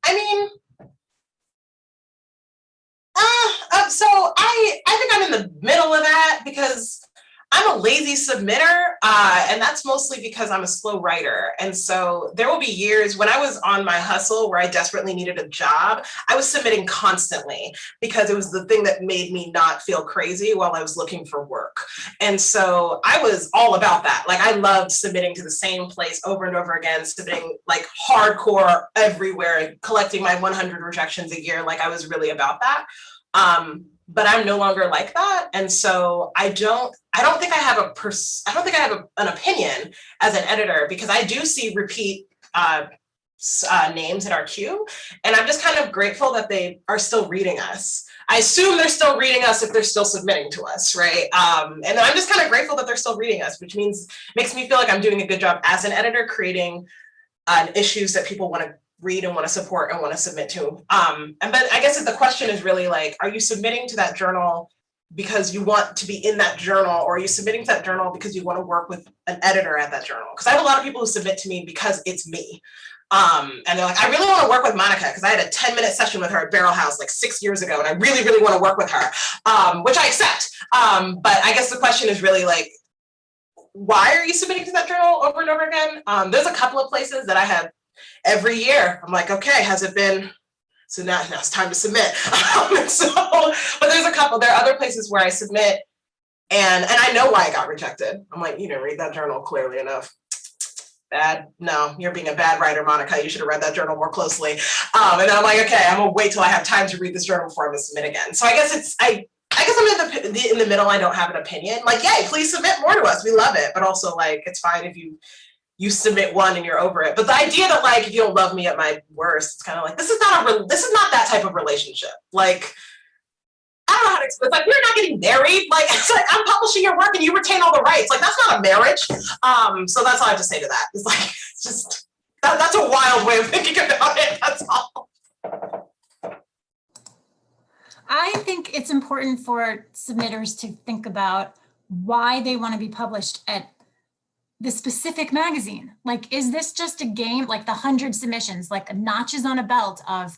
[SPEAKER 4] I mean, so I think I'm in the middle of that, because I'm a lazy submitter, and that's mostly because I'm a slow writer. And so there will be years when I was on my hustle where I desperately needed a job, I was submitting constantly because it was the thing that made me not feel crazy while I was looking for work. And so I was all about that. Like, I loved submitting to the same place over and over again, submitting like hardcore everywhere and collecting my 100 rejections a year. Like, I was really about that. But I'm no longer like that. And so I don't think I have an opinion as an editor, because I do see repeat names in our queue. And I'm just kind of grateful that they are still reading us. I assume they're still reading us if they're still submitting to us, right? And I'm just kind of grateful that they're still reading us, which makes me feel like I'm doing a good job as an editor, creating issues that people want to read and want to support and want to submit to. But I guess the question is really like, are you submitting to that journal because you want to be in that journal, or are you submitting to that journal because you want to work with an editor at that journal? Because I have a lot of people who submit to me because it's me. And they're like, I really want to work with Monica because I had a 10-minute session with her at Barrel House like 6 years ago, and I really, really want to work with her, which I accept. But I guess the question is really like, why are you submitting to that journal over and over again? There's a couple of places that I have every year. I'm like, okay, has it been? So now it's time to submit. But there are other places where I submit and I know why I got rejected. I'm like, you didn't read that journal clearly enough. Bad. No, you're being a bad writer, Monica. You should have read that journal more closely. And then I'm like, okay, I'm gonna wait till I have time to read this journal before I'm gonna submit again. So I guess I'm in the middle. I don't have an opinion. Like, yay, please submit more to us. We love it. But also, like, it's fine if you submit one and you're over it. But the idea that, like, if you don't love me at my worst, it's kind of like, this is not that type of relationship. Like, I don't know how to explain. It's like, we're not getting married. Like, it's like, I'm publishing your work and you retain all the rights. Like, that's not a marriage. So that's all I have to say to that. It's like, it's just, that's a wild way of thinking about it. That's all.
[SPEAKER 3] I think it's important for submitters to think about why they want to be published at the specific magazine. Like, is this just a game, like the 100 submissions, like notches on a belt of,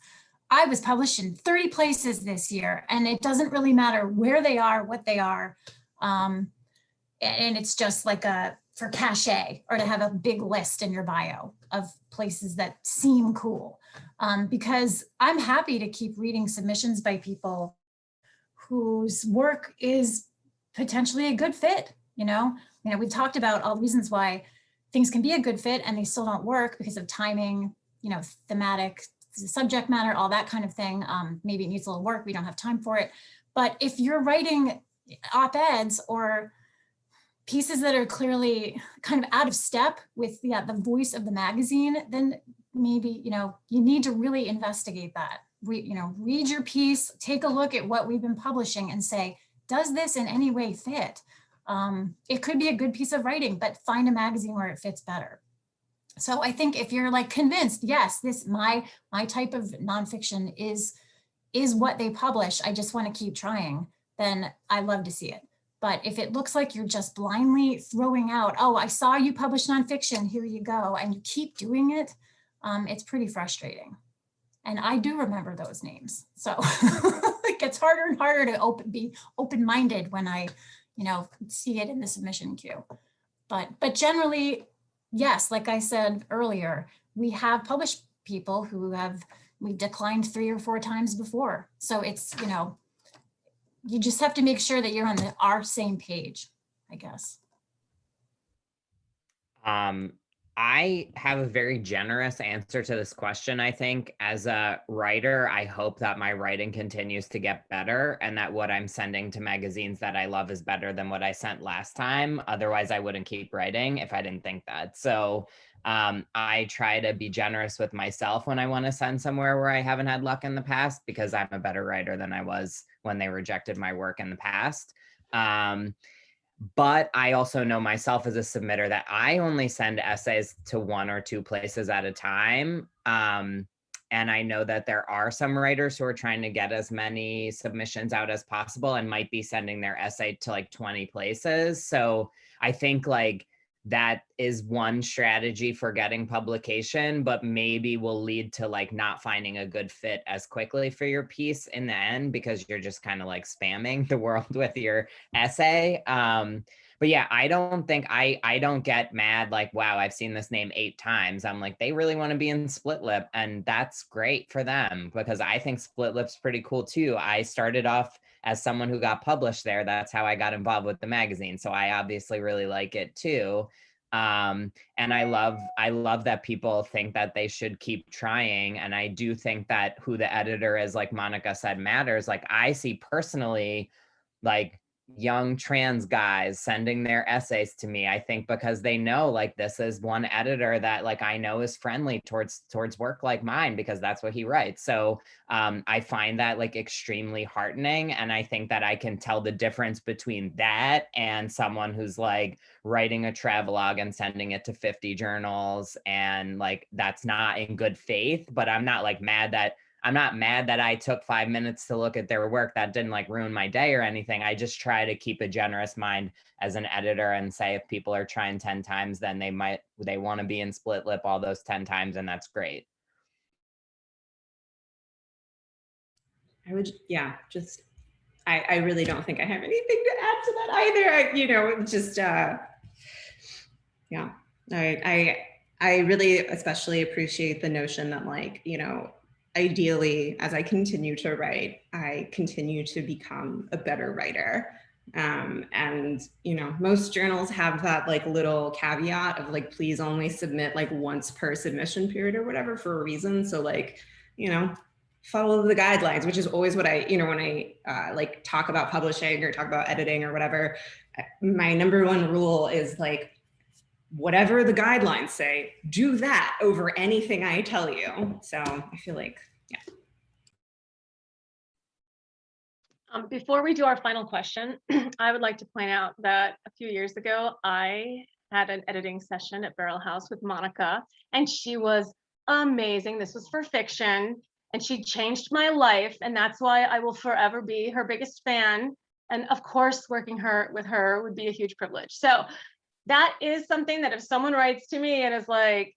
[SPEAKER 3] I was published in 30 places this year, and it doesn't really matter where they are, what they are. And it's just like for cachet, or to have a big list in your bio of places that seem cool. Because I'm happy to keep reading submissions by people whose work is potentially a good fit. We've talked about all the reasons why things can be a good fit and they still don't work because of timing, thematic, subject matter, all that kind of thing. Maybe it needs a little work. We don't have time for it. But if you're writing op-eds or pieces that are clearly kind of out of step with the voice of the magazine, then maybe, you need to really investigate that. Read your piece, take a look at what we've been publishing and say, does this in any way fit? It could be a good piece of writing, but find a magazine where it fits better. So I think if you're like convinced, yes, my type of nonfiction is what they publish, I just want to keep trying, then I love to see it. But if it looks like you're just blindly throwing out, oh, I saw you publish nonfiction, here you go, and you keep doing it, it's pretty frustrating. And I do remember those names. So it gets harder and harder to be open-minded when I see it in the submission queue. But generally, yes, like I said earlier, we have published people who we've declined 3 or 4 times before. So it's, you just have to make sure that you're on our same page, I guess.
[SPEAKER 2] I have a very generous answer to this question. I think as a writer, I hope that my writing continues to get better and that what I'm sending to magazines that I love is better than what I sent last time. Otherwise, I wouldn't keep writing if I didn't think that. So I try to be generous with myself when I want to send somewhere where I haven't had luck in the past, because I'm a better writer than I was when they rejected my work in the past. But I also know myself as a submitter that I only send essays to 1 or 2 places at a time. And I know that there are some writers who are trying to get as many submissions out as possible and might be sending their essay to like 20 places. So I think like that is one strategy for getting publication, but maybe will lead to like not finding a good fit as quickly for your piece in the end, because you're just kind of like spamming the world with your essay. But yeah, I don't think I don't get mad like, wow, I've seen this name 8 times. I'm like, they really want to be in Split Lip, and that's great for them, because I think Split Lip's pretty cool too. I started off as someone who got published there. That's how I got involved with the magazine. So I obviously really like it too. And I love that people think that they should keep trying. And I do think that who the editor is, like Monica said, matters. Like I see personally, like young trans guys sending their essays to me, I think because they know like this is one editor that like I know is friendly towards work like mine, because that's what he writes. So I find that like extremely heartening, and I think that I can tell the difference between that and someone who's like writing a travelogue and sending it to 50 journals, and like that's not in good faith. But I'm not mad that I took 5 minutes to look at their work. That didn't like ruin my day or anything. I just try to keep a generous mind as an editor and say, if people are trying 10 times, then they want to be in Split Lip all those 10 times. And that's great.
[SPEAKER 5] I would, yeah, just, I really don't think I have anything to add to that either. Yeah, I really especially appreciate the notion that like, ideally, as I continue to write, I continue to become a better writer. And most journals have that like little caveat of like, please only submit like once per submission period or whatever for a reason. So like, follow the guidelines, which is always what I, when I like talk about publishing or talk about editing or whatever, my number one rule is like, whatever the guidelines say, do that over anything I tell you. So I feel like, yeah.
[SPEAKER 1] Before we do our final question, I would like to point out that a few years ago, I had an editing session at Barrel House with Monica, and she was amazing. This was for fiction, and she changed my life, and that's why I will forever be her biggest fan. And of course, working with her would be a huge privilege. So that is something that if someone writes to me and is like,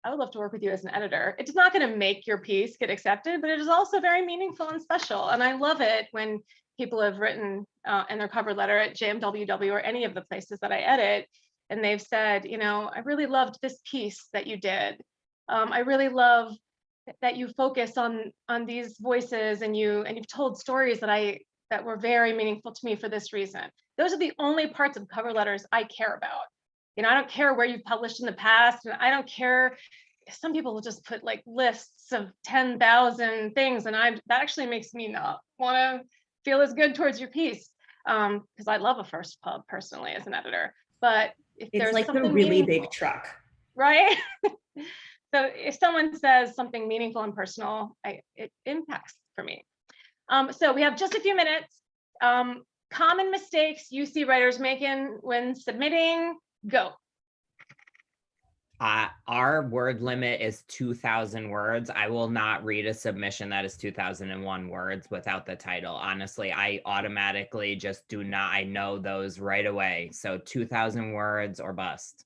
[SPEAKER 1] I would love to work with you as an editor, it's not going to make your piece get accepted, but it is also very meaningful and special. And I love it when people have written in their cover letter at JMWW or any of the places that I edit, and they've said, I really loved this piece that you did. I really love that you focus on these voices, and you've told stories that were very meaningful to me for this reason. Those are the only parts of cover letters I care about. I don't care where you've published in the past, and I don't care. Some people will just put like lists of 10,000 things, and that actually makes me not want to feel as good towards your piece, because I love a first pub personally as an editor. But if
[SPEAKER 5] it's
[SPEAKER 1] there's
[SPEAKER 5] like
[SPEAKER 1] something
[SPEAKER 5] the really
[SPEAKER 1] meaningful,
[SPEAKER 5] big truck,
[SPEAKER 1] right? So if someone says something meaningful and personal, it impacts for me. So we have just a few minutes. Common mistakes you see writers making when submitting, go.
[SPEAKER 2] Our word limit is 2,000 words. I will not read a submission that is 2,001 words without the title. Honestly, I automatically just do not, I know those right away. So 2,000 words or bust.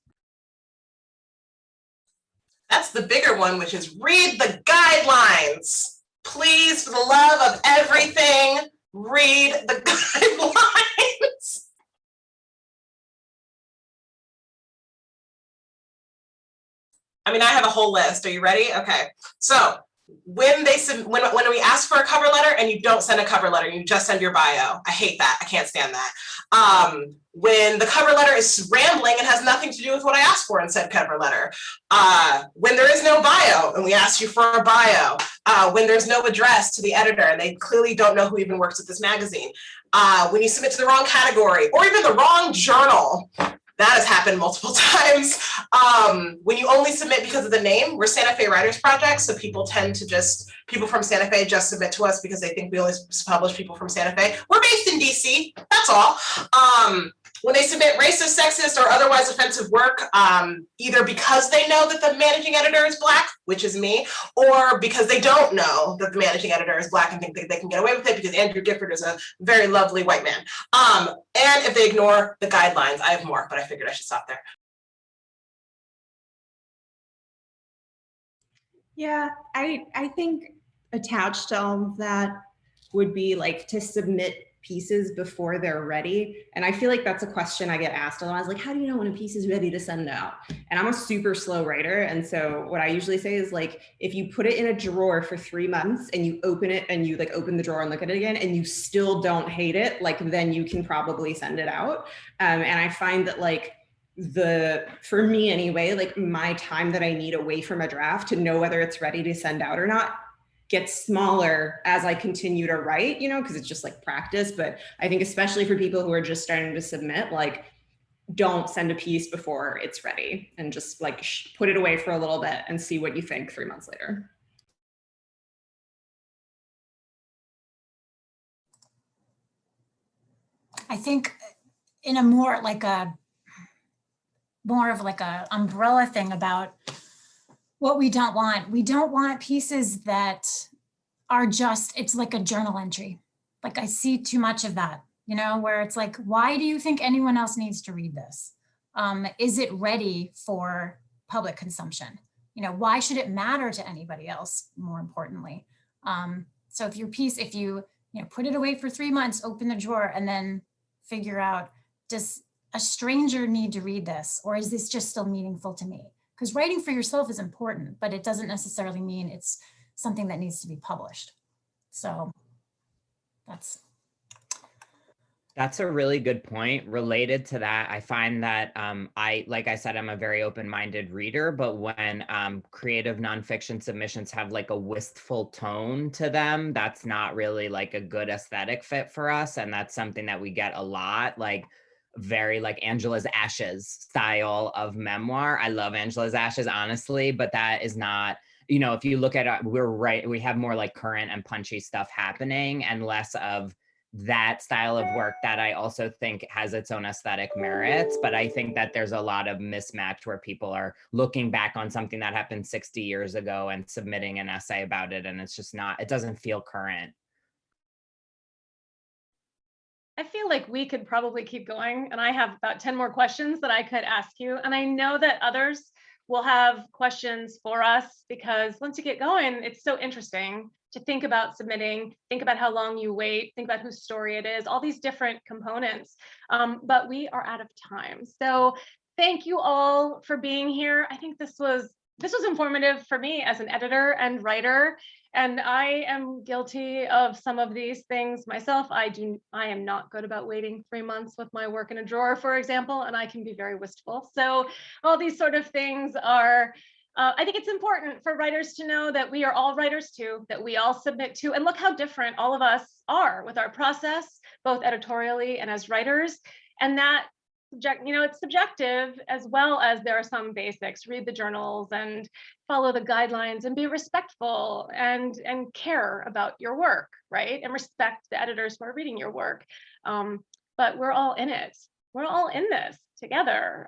[SPEAKER 4] That's the bigger one, which is read the guidelines. Please, for the love of everything, read the guidelines. I mean, I have a whole list. Are you ready? Okay. So when we ask for a cover letter and you don't send a cover letter, you just send your bio. I hate that. I can't stand that. When the cover letter is rambling and has nothing to do with what I asked for in said cover letter. When there is no bio and we ask you for a bio. When there's no address to the editor and they clearly don't know who even works at this magazine. When you submit to the wrong category or even the wrong journal. That has happened multiple times. When you only submit because of the name, we're Santa Fe Writers Project, so people from Santa Fe just submit to us because they think we only publish people from Santa Fe. We're based in DC, that's all. When they submit racist, sexist, or otherwise offensive work, either because they know that the managing editor is Black, which is me, or because they don't know that the managing editor is Black and think that they can get away with it because Andrew Gifford is a very lovely white man. And if they ignore the guidelines, I have more, but I figured I should stop there.
[SPEAKER 5] Yeah, I think attached to all of that would be like to submit pieces before they're ready. And I feel like that's a question I get asked a lot. Is like, how do you know when a piece is ready to send out? And I'm a super slow writer. And so what I usually say is like, if you put it in a drawer for 3 months and you open it and you like open the drawer and look at it again and you still don't hate it, like then you can probably send it out. And I find that like for me anyway, like my time that I need away from a draft to know whether it's ready to send out or not gets smaller as I continue to write, you know, because it's just like practice. But I think especially for people who are just starting to submit, like don't send a piece before it's ready and just like put it away for a little bit and see what you think 3 months later.
[SPEAKER 3] I think in a more of like a umbrella thing about what we don't want. We don't want pieces that are just, it's like a journal entry. Like I see too much of that, you know, where it's like, why do you think anyone else needs to read this? Is it ready for public consumption? You know, why should it matter to anybody else, more importantly? So if your piece, if you put it away for 3 months, open the drawer and then figure out, does a stranger need to read this? Or is this just still meaningful to me? Because writing for yourself is important, but it doesn't necessarily mean it's something that needs to be published. So
[SPEAKER 2] That's a really good point. Related to that, I find that like I said, I'm a very open-minded reader, but when creative nonfiction submissions have like a wistful tone to them, that's not really like a good aesthetic fit for us. And that's something that we get a lot, like very like Angela's Ashes style of memoir. I love Angela's Ashes, honestly, but that is not, you know, if you look at it, we have more like current and punchy stuff happening and less of that style of work that I also think has its own aesthetic merits. But I think that there's a lot of mismatch where people are looking back on something that happened 60 years ago and submitting an essay about it. And it's just not, it doesn't feel current.
[SPEAKER 1] I feel like we could probably keep going, and I have about 10 more questions that I could ask you. And I know that others will have questions for us because once you get going, it's so interesting to think about submitting, think about how long you wait, think about whose story it is, all these different components. But we are out of time. So thank you all for being here. I think this was informative for me as an editor and writer. And I am guilty of some of these things myself. I am not good about waiting 3 months with my work in a drawer, for example, and I can be very wistful. So all these sort of things are, I think it's important for writers to know that we are all writers too, that we all submit to, and look how different all of us are with our process, both editorially and as writers. And that, it's subjective as well as there are some basics. Read the journals and follow the guidelines and be respectful and care about your work, right? And respect the editors who are reading your work. But we're all in it. We're all in this together.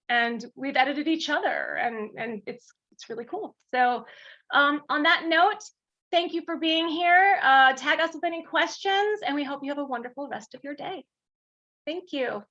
[SPEAKER 1] And we've edited each other and it's really cool. So on that note, thank you for being here. Tag us with any questions and we hope you have a wonderful rest of your day. Thank you.